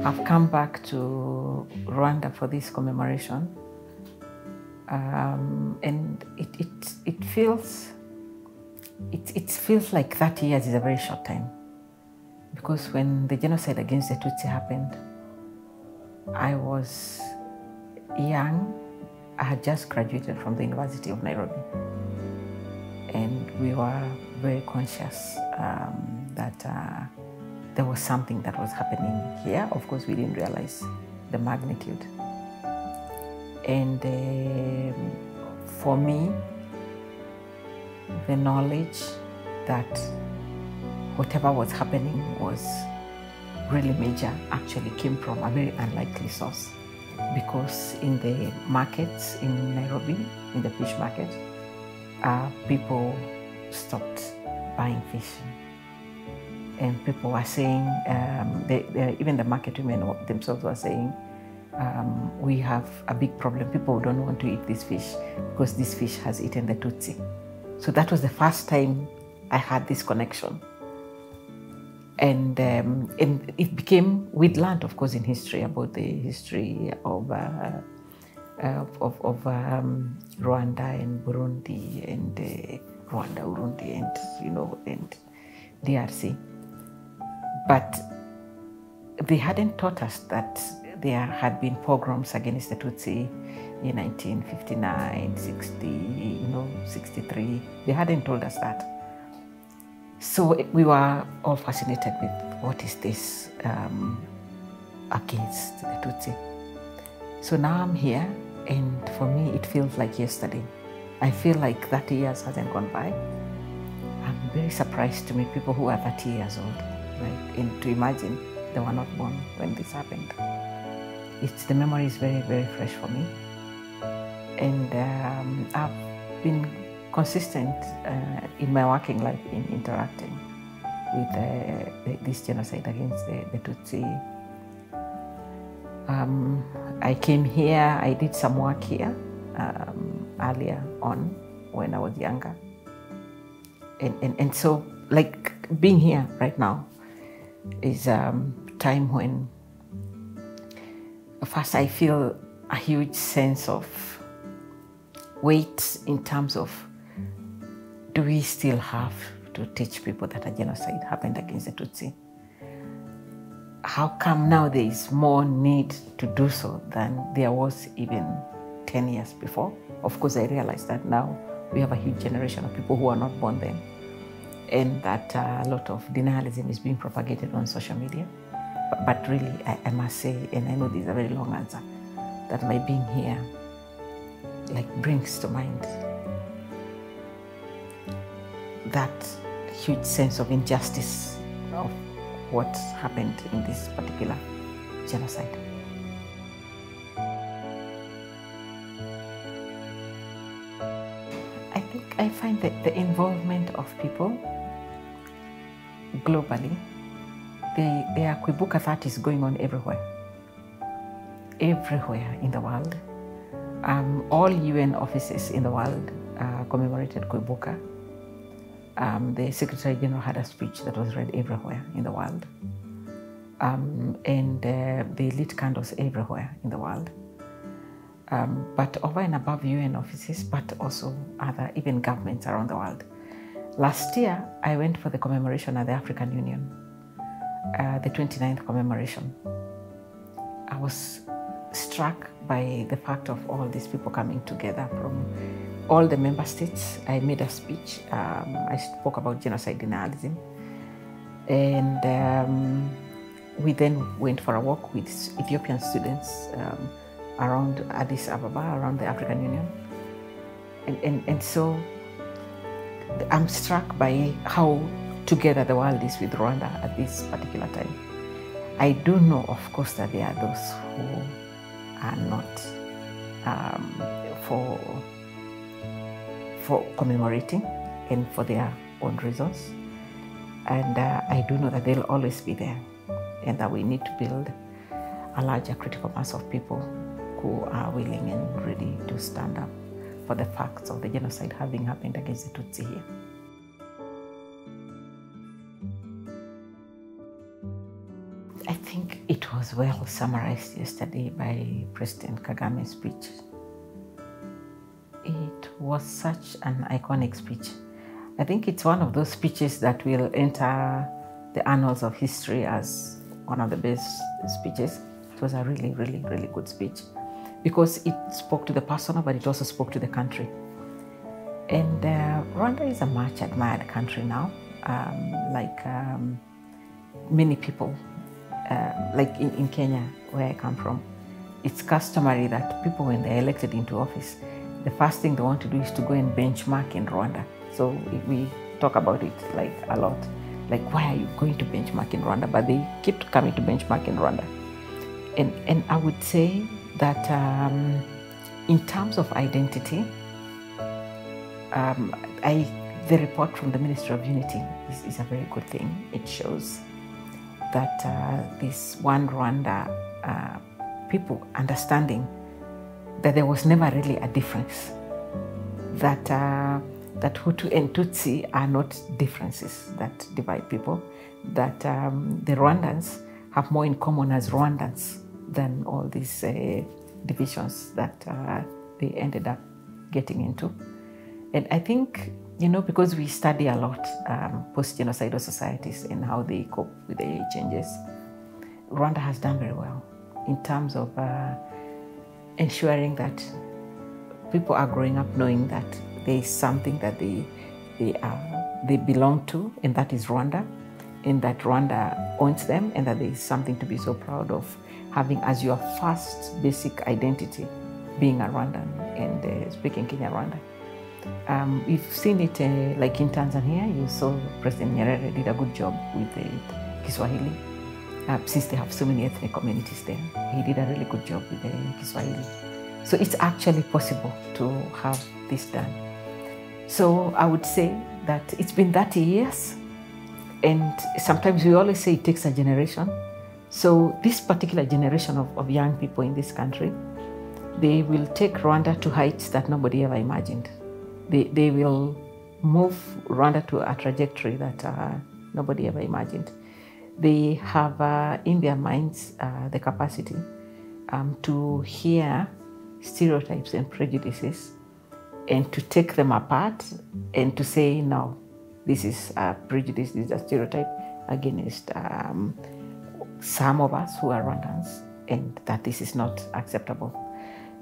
I've come back to Rwanda for this commemoration, and it feels like 30 years is a very short time, because when the genocide against the Tutsi happened, I was young. I had just graduated from the University of Nairobi, and we were very conscious that there was something that was happening here. Of course, we didn't realize the magnitude. And for me, the knowledge that whatever was happening was really major actually came from a very unlikely source, because in the markets in Nairobi, in the fish market, people stopped buying fish. And people were saying, even the market women themselves were saying, we have a big problem. People don't want to eat this fish because this fish has eaten the Tutsi. So that was the first time I had this connection. And it became, we'd learned, of course, in history about the history of Rwanda and Burundi and Rwanda, Burundi, and and DRC. But they hadn't taught us that there had been pogroms against the Tutsi in 1959, 60, 63. They hadn't told us that. So we were all fascinated with what is this against the Tutsi. So now I'm here, and for me it feels like yesterday. I feel like 30 years hasn't gone by. I'm very surprised to meet people who are 30 years old. And to imagine they were not born when this happened. The memory is very, very fresh for me. And I've been consistent in my working life in interacting with this genocide against the Tutsi. I came here, I did some work here earlier on when I was younger. And so, like, being here right now is a time when first I feel a huge sense of weight in terms of, do we still have to teach people that a genocide happened against the Tutsi? How come now there is more need to do so than there was even 10 years before? Of course, I realize that now we have a huge generation of people who are not born then, and that a lot of denialism is being propagated on social media. But really, I must say, and I know this is a very long answer, that my being here brings to mind that huge sense of injustice of what happened in this particular genocide. I find that the involvement of people globally, there are Kwibuka 30s going on everywhere in the world. All UN offices in the world commemorated Kwibuka. The Secretary General had a speech that was read everywhere in the world. And they lit candles everywhere in the world. But over and above UN offices, but also other, even governments around the world. Last year, I went for the commemoration at the African Union, the 29th commemoration. I was struck by the fact of all these people coming together from all the member states. I made a speech. I spoke about genocide denialism. And we then went for a walk with Ethiopian students around Addis Ababa, around the African Union. And so I'm struck by how together the world is with Rwanda at this particular time. I do know, of course, that there are those who are not for commemorating and for their own reasons. And I do know that they'll always be there, and that we need to build a larger critical mass of people who are willing and ready to stand up for the facts of the genocide having happened against the Tutsi here. I think it was well summarized yesterday by President Kagame's speech. It was such an iconic speech. I think it's one of those speeches that will enter the annals of history as one of the best speeches. It was a really, really, really good speech because it spoke to the personal, but it also spoke to the country. And Rwanda is a much admired country now. Many people, like in Kenya, where I come from, it's customary that people, when they're elected into office, the first thing they want to do is to go and benchmark in Rwanda. So we talk about it like a lot. Like, why are you going to benchmark in Rwanda? But they keep coming to benchmark in Rwanda. And I would say that in terms of identity, the report from the Ministry of Unity is a very good thing. It shows that this one Rwanda people understanding that there was never really a difference, that Hutu and Tutsi are not differences that divide people, that the Rwandans have more in common as Rwandans than all these divisions that they ended up getting into. And I think, because we study a lot post-genocidal societies and how they cope with the changes, Rwanda has done very well in terms of ensuring that people are growing up knowing that there is something that they belong to, and that is Rwanda, and that Rwanda owns them, and that there is something to be so proud of having as your first basic identity, being a Rwandan and speaking Kinyarwanda. We've seen it like in Tanzania. You saw President Nyerere did a good job with Kiswahili. Since they have so many ethnic communities there, he did a really good job with Kiswahili. So it's actually possible to have this done. So I would say that it's been 30 years, and sometimes we always say it takes a generation. So this particular generation of young people in this country, they will take Rwanda to heights that nobody ever imagined. They will move Rwanda to a trajectory that nobody ever imagined. They have in their minds the capacity to hear stereotypes and prejudices and to take them apart and to say, no, this is a prejudice, this is a stereotype against some of us who are Rwandans, and that this is not acceptable.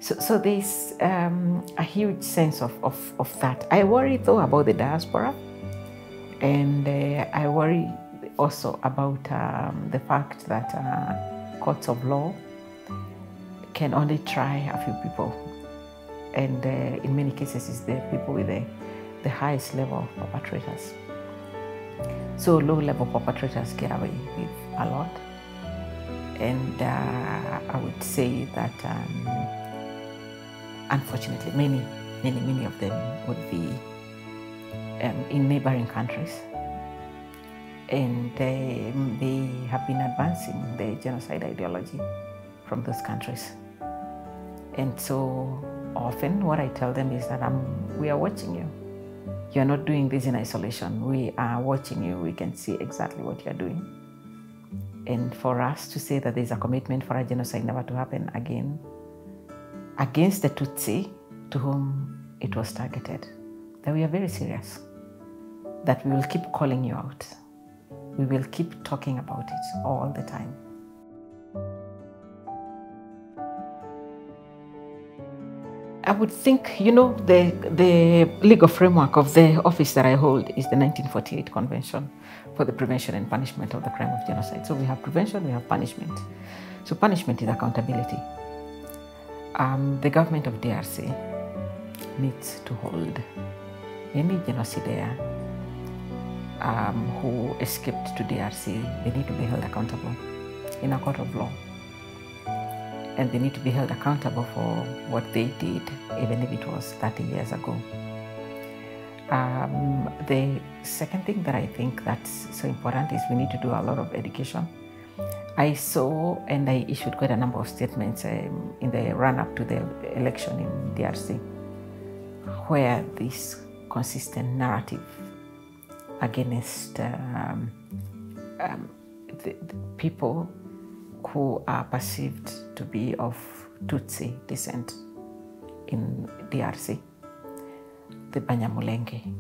So there's a huge sense of that. I worry though about the diaspora, and I worry also about the fact that courts of law can only try a few people, and in many cases it's the people with the highest level of perpetrators. So low-level perpetrators get away with a lot, and I would say that unfortunately many of them would be in neighboring countries, and they have been advancing the genocide ideology from those countries. And so often what I tell them is that we are watching you. You're not doing this in isolation. We are watching you. We can see exactly what you're doing. And for us to say that there's a commitment for a genocide never to happen again against the Tutsi to whom it was targeted, that we are very serious, that we will keep calling you out. We will keep talking about it all the time. I would think, the legal framework of the office that I hold is the 1948 Convention for the Prevention and Punishment of the Crime of Genocide. So we have prevention, we have punishment. So punishment is accountability. The government of DRC needs to hold any genocidaire who escaped to DRC. They need to be held accountable in a court of law. And they need to be held accountable for what they did, even if it was 30 years ago. The second thing that I think that's so important is we need to do a lot of education. I saw and I issued quite a number of statements in the run-up to the election in DRC, where this consistent narrative against the people who are perceived to be of Tutsi descent in DRC, the Banyamulenge.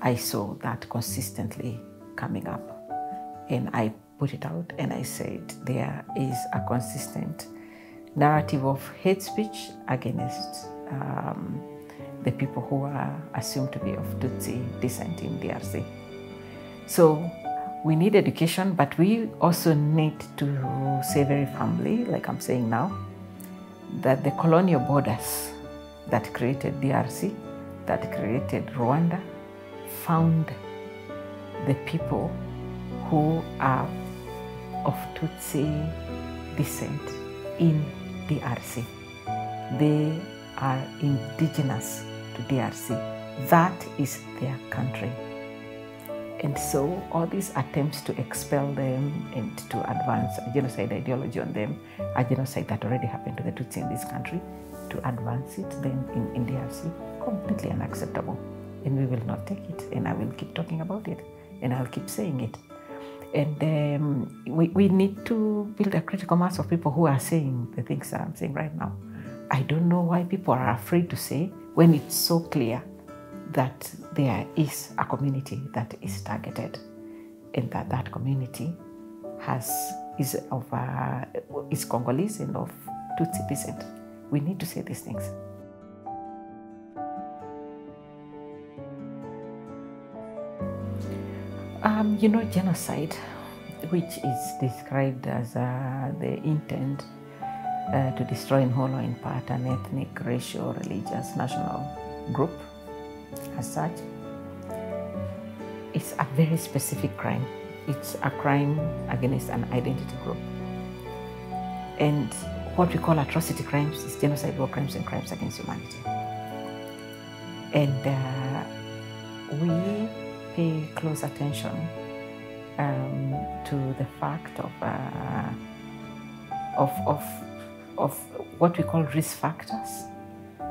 I saw that consistently coming up, and I put it out and I said there is a consistent narrative of hate speech against the people who are assumed to be of Tutsi descent in DRC. So we need education, but we also need to say very firmly, like I'm saying now, that the colonial borders that created DRC, that created Rwanda, found the people who are of Tutsi descent in DRC. They are indigenous to DRC. That is their country. And so all these attempts to expel them and to advance a genocide ideology on them, a genocide that already happened to the Tutsi in this country, to advance it then in DRC, completely unacceptable. And we will not take it. And I will keep talking about it. And I'll keep saying it. And we need to build a critical mass of people who are saying the things that I'm saying right now. I don't know why people are afraid to say when it's so clear that there is a community that is targeted, and that community is Congolese and of Tutsi descent. We need to say these things. Genocide, which is described as the intent to destroy in whole or in part an ethnic, racial, religious, national group as such, it's a very specific crime. It's a crime against an identity group. And what we call atrocity crimes is genocide, war crimes, and crimes against humanity. And we pay close attention to the fact of what we call risk factors.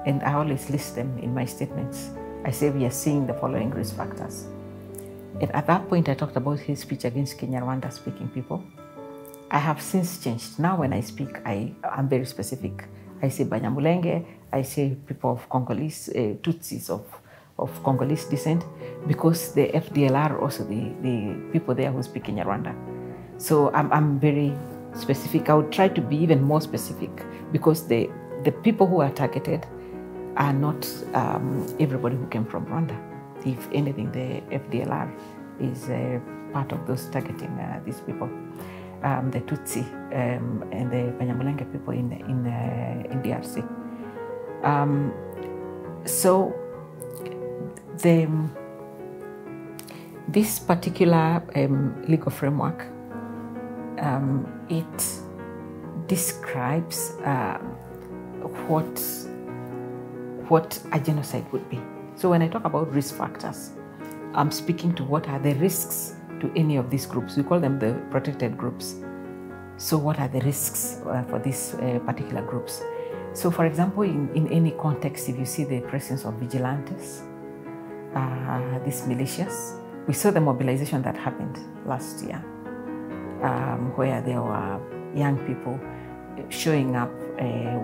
And I always list them in my statements. I say we are seeing the following risk factors. And at that point, I talked about hate speech against Kenya-Rwanda speaking people. I have since changed. Now when I speak, I'm very specific. I say Banyamulenge, I say people of Congolese, Tutsis of Congolese descent, because the FDLR also the people there who speak Kenya-Rwanda. So I'm very specific. I would try to be even more specific, because the people who are targeted are not everybody who came from Rwanda. If anything, the FDLR is part of those targeting these people, the Tutsi and the Banyamulenge people in DRC. So this particular legal framework, it describes what a genocide would be. So when I talk about risk factors, I'm speaking to what are the risks to any of these groups. We call them the protected groups. So what are the risks for these particular groups? So for example, in any context, if you see the presence of vigilantes, these militias, we saw the mobilization that happened last year, where there were young people showing up,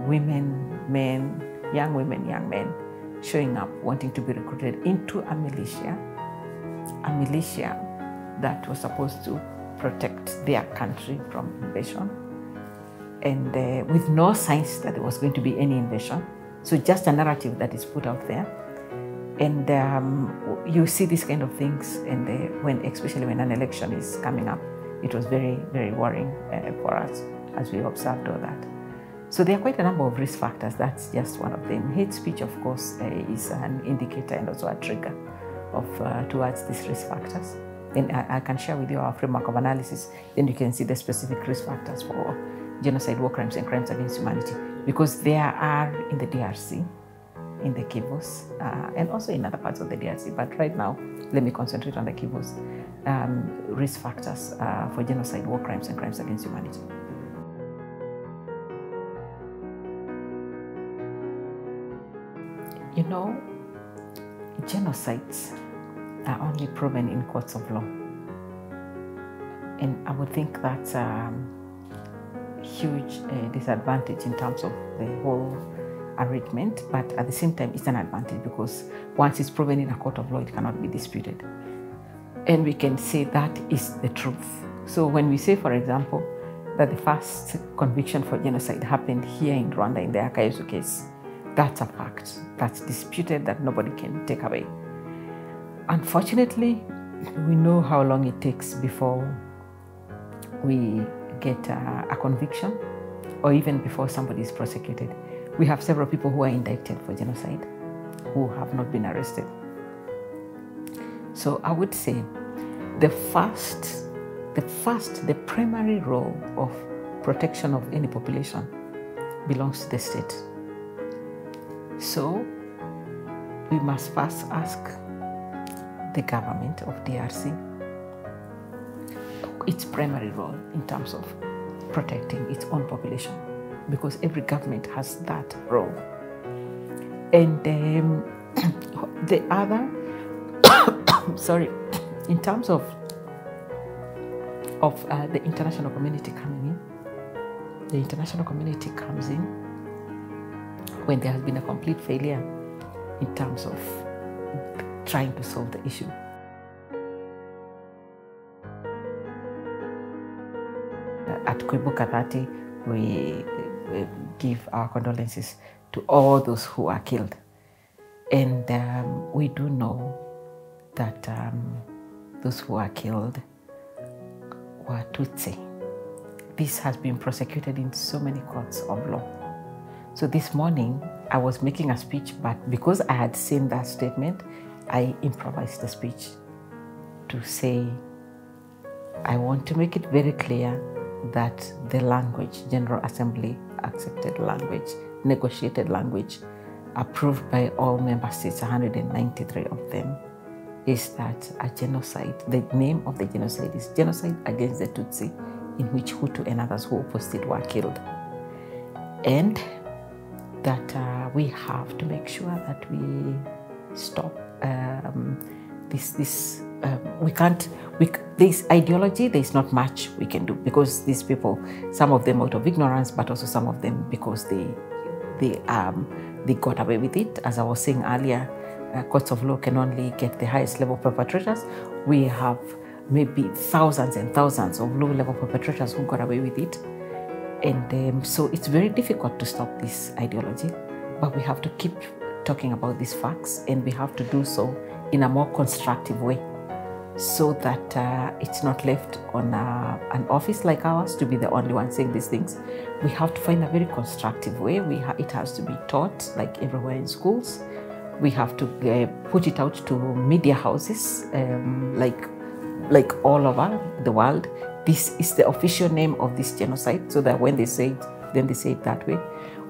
women, men, young women, young men, showing up, wanting to be recruited into a militia that was supposed to protect their country from invasion, and with no signs that there was going to be any invasion. So just a narrative that is put out there. And you see these kind of things, and especially when an election is coming up, it was very, very worrying for us as we observed all that. So there are quite a number of risk factors. That's just one of them. Hate speech, of course, is an indicator and also a trigger towards these risk factors. And I can share with you our framework of analysis. Then you can see the specific risk factors for genocide, war crimes, and crimes against humanity, because there are in the DRC, in the Kivus, and also in other parts of the DRC. But right now, let me concentrate on the Kivus. Risk factors for genocide, war crimes, and crimes against humanity. You know, genocides are only proven in courts of law. And I would think that huge disadvantage in terms of the whole arrangement, but at the same time, it's an advantage because once it's proven in a court of law, it cannot be disputed. And we can say that is the truth. So when we say, for example, that the first conviction for genocide happened here in Rwanda in the Akayesu case, that's a fact. That's disputed, that nobody can take away. Unfortunately, we know how long it takes before we get a conviction, or even before somebody is prosecuted. We have several people who are indicted for genocide who have not been arrested. So I would say the primary role of protection of any population belongs to the state. So we must first ask the government of DRC its primary role in terms of protecting its own population, because every government has that role. And the other, sorry, in terms of the international community coming in, the international community comes in when there has been a complete failure in terms of trying to solve the issue. At Kwibuka 30, we give our condolences to all those who are killed. And we do know that those who are killed were Tutsi. This has been prosecuted in so many courts of law. So this morning, I was making a speech, but because I had seen that statement, I improvised the speech to say, I want to make it very clear that the language, General Assembly accepted language, negotiated language, approved by all member states, 193 of them, is that a genocide, the name of the genocide is Genocide Against the Tutsi, in which Hutu and others who opposed it were killed. And that we have to make sure that we stop this ideology. There's not much we can do, because these people, some of them out of ignorance, but also some of them because they got away with it. As I was saying earlier, courts of law can only get the highest level perpetrators. We have maybe thousands and thousands of low-level perpetrators who got away with it. And so it's very difficult to stop this ideology, but we have to keep talking about these facts, and we have to do so in a more constructive way, so that it's not left on an office like ours to be the only one saying these things. We have to find a very constructive way. It has to be taught like everywhere in schools. We have to put it out to media houses, like all over the world. This is the official name of this genocide, so that when they say it, then they say it that way.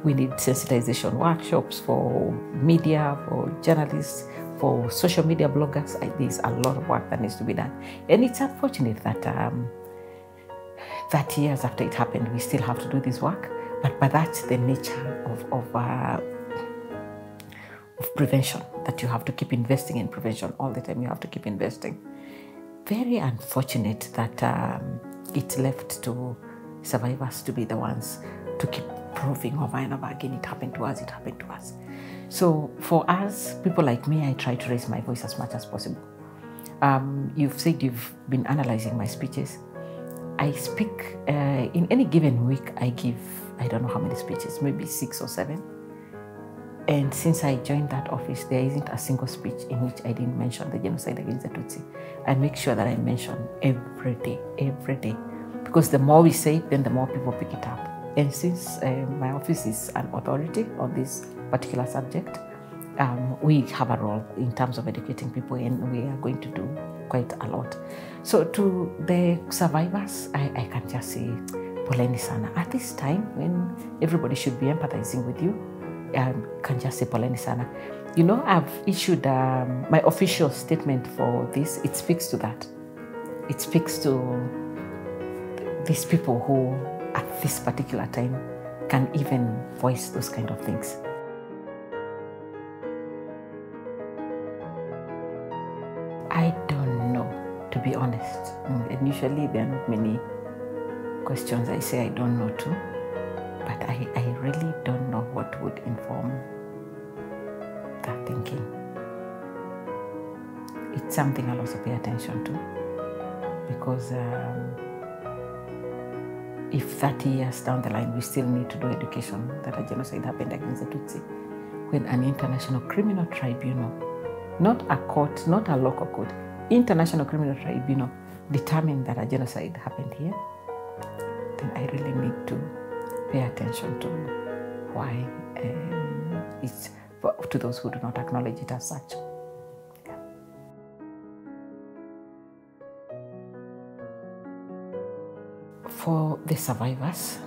We need sensitization workshops for media, for journalists, for social media bloggers. There's a lot of work that needs to be done. And it's unfortunate that 30 years after it happened, we still have to do this work. But that's the nature of prevention, that you have to keep investing in prevention all the time. You have to keep investing. Very unfortunate that it's left to survivors to be the ones to keep proving over and over again, it happened to us, it happened to us. So for us, people like me, I try to raise my voice as much as possible. You've said you've been analyzing my speeches. I speak, in any given week, I give, I don't know how many speeches, maybe 6 or 7. And since I joined that office, there isn't a single speech in which I didn't mention the genocide against the Tutsi. I make sure that I mention every day, because the more we say it, then the more people pick it up. And since my office is an authority on this particular subject, we have a role in terms of educating people, and we are going to do quite a lot. So to the survivors, I can just say, poleni sana. At this time, when everybody should be empathizing with you, can just say poleni sana. You know, I've issued my official statement for this. It speaks to that. It speaks to these people who, at this particular time, can even voice those kind of things. I don't know, to be honest. And usually there are not many questions I say I don't know too, but I really don't know what would inform that thinking. It's something I'll also pay attention to, because if 30 years down the line we still need to do education that a genocide happened against the Tutsi, when an international criminal tribunal, not a court, not a local court, international criminal tribunal determined that a genocide happened here, then I really need to pay attention to why it's to those who do not acknowledge it as such. Yeah. For the survivors,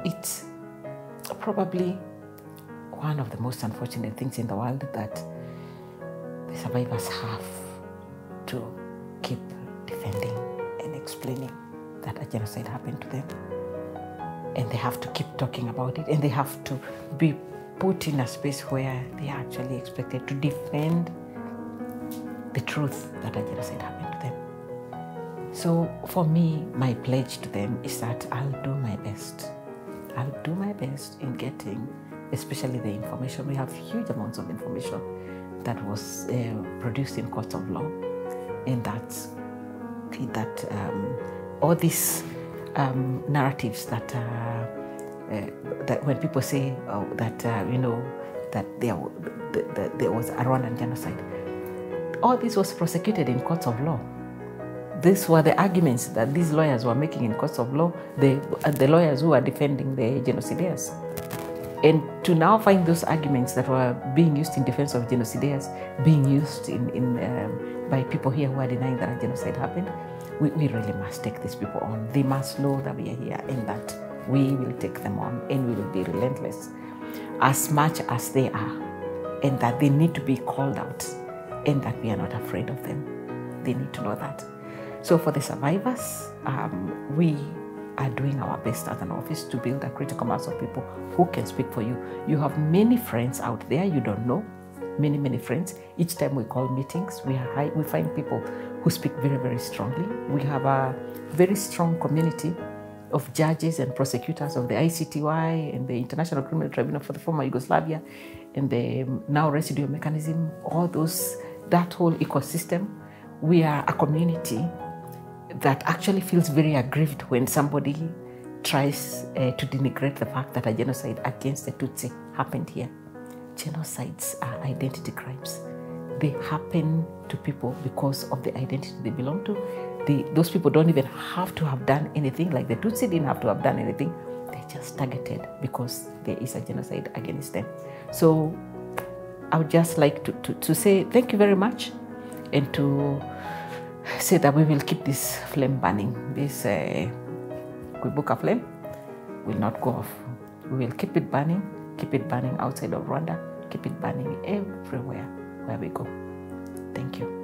it's probably one of the most unfortunate things in the world that the survivors have to keep defending and explaining that a genocide happened to them. And they have to keep talking about it, and they have to be put in a space where they are actually expected to defend the truth that a genocide happened to them. So for me, my pledge to them is that I'll do my best. I'll do my best in getting, especially the information. We have huge amounts of information that was produced in courts of law, and that all these narratives that when people say that there was a Rwandan genocide, all this was prosecuted in courts of law. These were the arguments that these lawyers were making in courts of law, the lawyers who were defending the genocidaires. And to now find those arguments that were being used in defense of genocidaires being used by people here who are denying that a genocide happened, we really must take these people on. They must know that we are here and that we will take them on, and we will be relentless as much as they are, and that they need to be called out, and that we are not afraid of them. They need to know that. So for the survivors, we are doing our best as an office to build a critical mass of people who can speak for you. You have many friends out there you don't know, many friends. Each time we call meetings, we find people who speak very, very strongly. We have a very strong community of judges and prosecutors of the ICTY and the International Criminal Tribunal for the former Yugoslavia and the now residual mechanism, all those, that whole ecosystem. We are a community that actually feels very aggrieved when somebody tries to denigrate the fact that a genocide against the Tutsi happened here. Genocides are identity crimes. They happen to people because of the identity they belong to. Those people don't even have to have done anything, like the Tutsi didn't have to have done anything. They're just targeted because there is a genocide against them. So I would just like to say thank you very much, and to say that we will keep this flame burning. This Kwibuka flame will not go off. We will keep it burning outside of Rwanda, keep it burning everywhere where we go. Thank you.